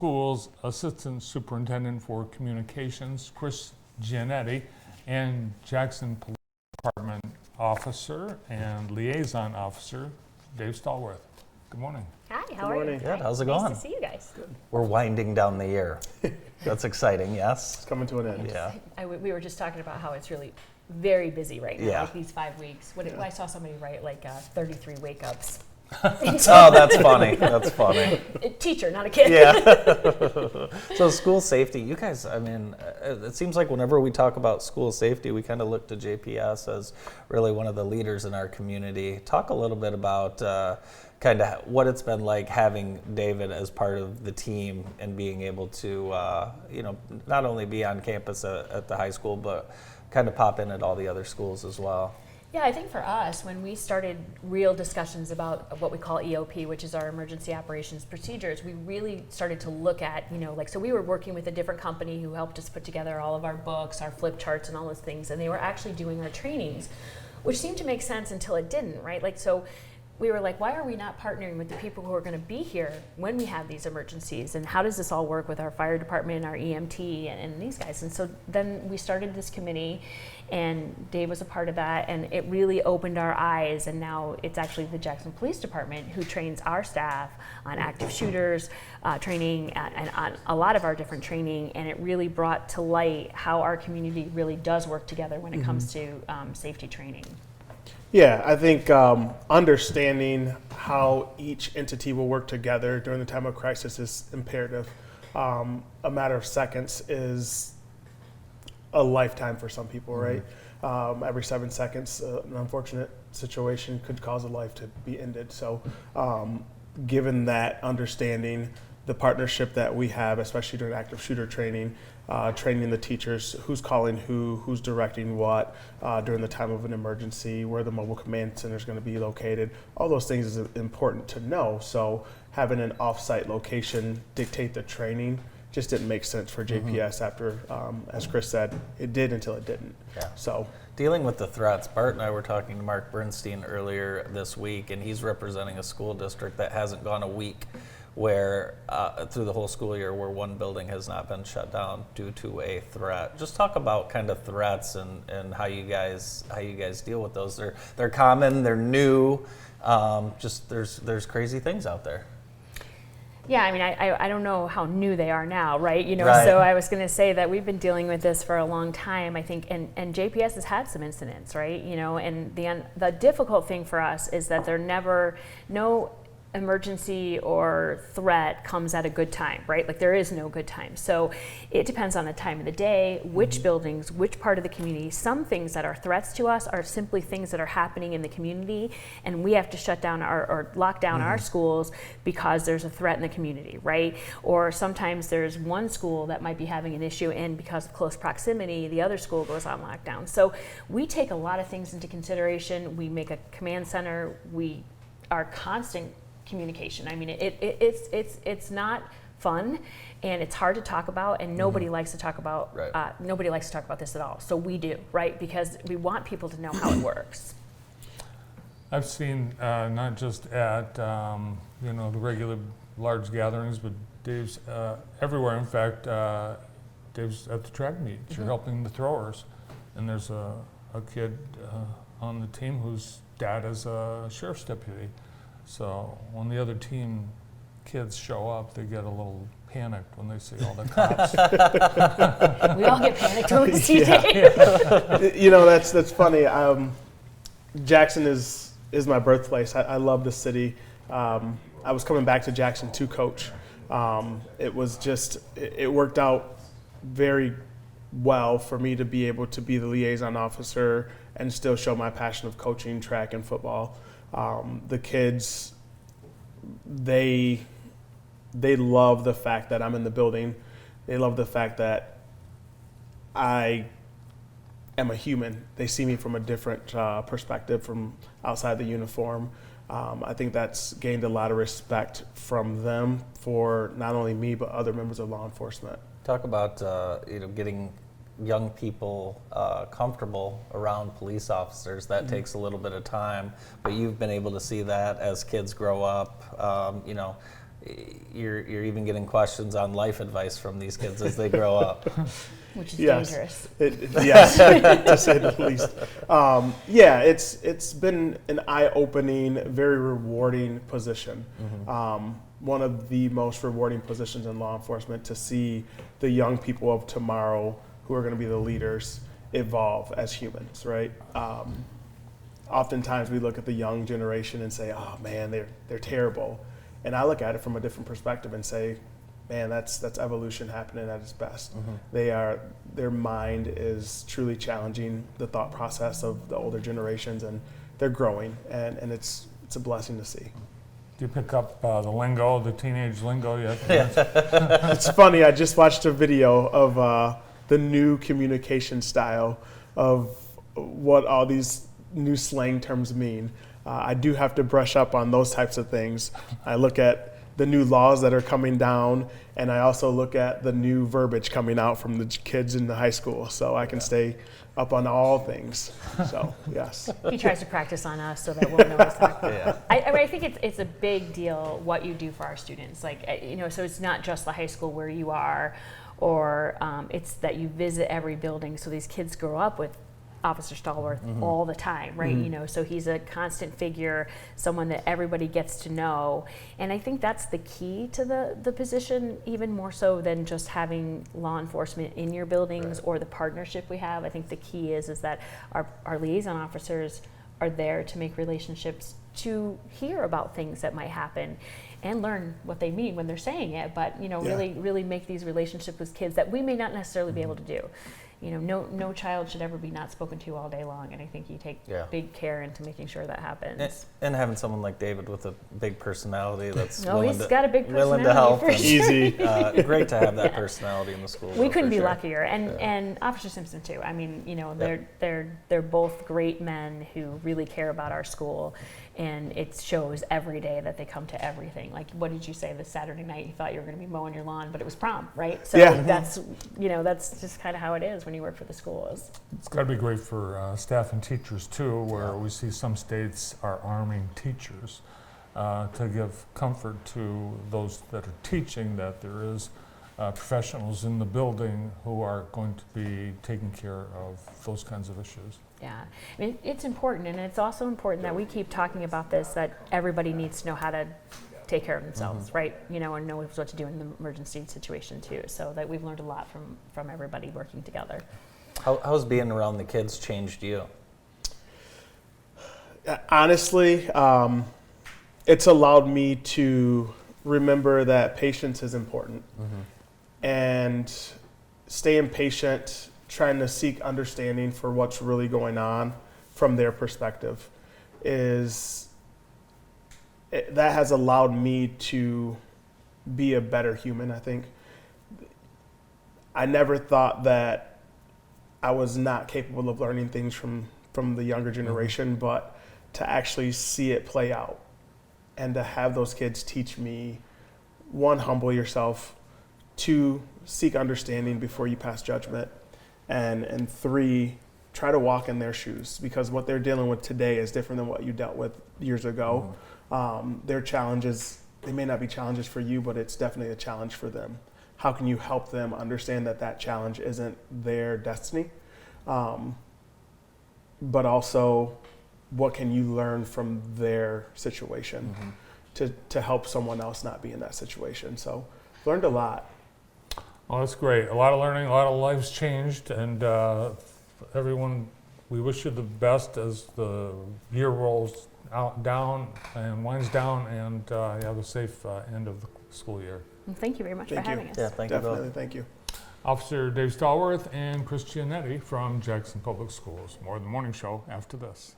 Schools Assistant Superintendent for Communications, Kriss Giannetti, and Jackson Police Department Officer and Liaison Officer, Dave Stallworth. Good morning. Hi, how are you? Good, how's it going? Nice to see you guys. Good. We're winding down the year. That's exciting, yes? It's coming to an end. Yeah. We were just talking about how it's really very busy right now, Yeah. like these 5 weeks. I saw somebody write like 33 wake-ups. Oh, that's funny. That's funny. A teacher, not a kid. Yeah. So school safety, you guys, I mean, it seems like whenever we talk about school safety, we kind of look to JPS as really one of the leaders in our community. Talk a little bit about kind of what it's been like having David as part of the team and being able to, not only be on campus at the high school, but kind of pop in at all the other schools as well. Yeah, I think for us, when we started real discussions about what we call EOP, which is our emergency operations procedures, we really started to look at, so we were working with a different company who helped us put together all of our books, our flip charts and all those things, and they were actually doing our trainings, which seemed to make sense until it didn't, right? So we were like, why are we not partnering with the people who are going to be here when we have these emergencies? And how does this all work with our fire department, our EMT, and these guys? And so then we started this committee, and Dave was a part of that, and it really opened our eyes. And now it's actually the Jackson Police Department who trains our staff on active shooters training and on a lot of our different training. And it really brought to light how our community really does work together when it comes to safety training. Yeah, I think understanding how each entity will work together during the time of crisis is imperative. A matter of seconds is a lifetime for some people, right? Every 7 seconds, an unfortunate situation could cause a life to be ended. So given that understanding, the partnership that we have, especially during active shooter training, training the teachers, who's calling who's directing what during the time of an emergency, where the mobile command center is going to be located. All those things is important to know. So having an off-site location dictate the training just didn't make sense for JPS after, as Kriss said, it did until it didn't. Yeah. So dealing with the threats, Bart and I were talking to Mark Bernstein earlier this week, and he's representing a school district that hasn't gone a week where through the whole school year where one building has not been shut down due to a threat. Just talk about kind of threats and how you guys deal with those. They're common, they're new. Just there's crazy things out there. Yeah, I mean, I don't know how new they are now, right? Right. So I was going to say that we've been dealing with this for a long time, I think, and JPS has had some incidents, right? And the difficult thing for us is that no emergency or threat comes at a good time, right? Like there is no good time. So it depends on the time of the day, which buildings, which part of the community. Some things that are threats to us are simply things that are happening in the community, and we have to shut down or lock down our schools because there's a threat in the community, right? Or sometimes there's one school that might be having an issue, and because of close proximity, the other school goes on lockdown. So we take a lot of things into consideration. We make a command center. We are constant communication. I mean, it's not fun, and it's hard to talk about, and nobody likes to talk about. Right. Nobody likes to talk about this at all. So we do, right? Because we want people to know how it works. I've seen not just at the regular large gatherings, but Dave's everywhere. In fact, Dave's at the track meet. You're helping the throwers, and there's a kid on the team whose dad is a sheriff's deputy. So when the other team kids show up, they get a little panicked when they see all the cops. We all get panicked when we see Dave. That's funny. Jackson is my birthplace. I love the city. I was coming back to Jackson to coach. It worked out very well for me to be able to be the liaison officer and still show my passion of coaching track and football. The kids, they love the fact that I'm in the building. They love the fact that I am a human. They see me from a different perspective from outside the uniform. I think that's gained a lot of respect from them for not only me, but other members of law enforcement. Talk about getting young people comfortable around police officers. That takes a little bit of time, but you've been able to see that as kids grow up. you're even getting questions on life advice from these kids as they grow up. Which is Yes. dangerous. Yes, to say the least. Yeah, it's been an eye-opening, very rewarding position. One of the most rewarding positions in law enforcement, to see the young people of tomorrow who are going to be the leaders evolve as humans, right? Oftentimes we look at the young generation and say, oh man, they're terrible. And I look at it from a different perspective and say, man, that's evolution happening at its best. Their mind is truly challenging the thought process of the older generations, and they're growing, and it's a blessing to see. Do you pick up the lingo, the teenage lingo yet? It's funny, I just watched a video of the new communication style of what all these new slang terms mean. I do have to brush up on those types of things. I look at the new laws that are coming down, and I also look at the new verbiage coming out from the kids in the high school, so I can stay up on all things. So, yes. He tries to practice on us so that we'll know what's happening. Yeah. I think it's a big deal what you do for our students. Like, so it's not just the high school where you are, or it's that you visit every building, so these kids grow up with Officer Stallworth all the time, right? So he's a constant figure, someone that everybody gets to know. And I think that's the key to the position, even more so than just having law enforcement in your buildings or the partnership we have. I think the key is that our liaison officers are there to make relationships, to hear about things that might happen and learn what they mean when they're saying it, but really make these relationships with kids that we may not necessarily be able to do. No child should ever be not spoken to all day long, and I think you take big care into making sure that happens. And having someone like David with a big personality that's he's got a big willing personality to help. for And, Easy. great to have that personality in the school. We couldn't for be sure. luckier, and Officer Simpson too. I mean, they're both great men who really care about our school, and it shows every day that they come to everything. Like, what did you say this Saturday night? You thought you were going to be mowing your lawn, but it was prom, right? So that's just kind of how it is when you work for the schools. It's got to be great for staff and teachers too, where we see some states are arming teachers to give comfort to those that are teaching that there is professionals in the building who are going to be taking care of those kinds of issues. Yeah, I mean, it's important, and it's also important that we keep talking about this, that everybody needs to know how to take care of themselves, right? And know what to do in the emergency situation too. So that we've learned a lot from everybody working together. How's being around the kids changed you? Honestly, it's allowed me to remember that patience is important, and staying patient, trying to seek understanding for what's really going on from their perspective that has allowed me to be a better human. I think I never thought that I was not capable of learning things from the younger generation, but to actually see it play out and to have those kids teach me, one, humble yourself, two, seek understanding before you pass judgment, and three, try to walk in their shoes, because what they're dealing with today is different than what you dealt with years ago. Their challenges, they may not be challenges for you, but it's definitely a challenge for them. How can you help them understand that challenge isn't their destiny? But also, what can you learn from their situation to help someone else not be in that situation? So, learned a lot. Well, that's great. A lot of learning, a lot of lives changed, and everyone, we wish you the best as the year rolls down and winds down, and you have a safe end of the school year. And thank you very much for having us. Yeah, thank you Definitely, both. thank you. Officer Dave Stallworth and Kriss Giannetti from Jackson Public Schools. More of the morning show after this.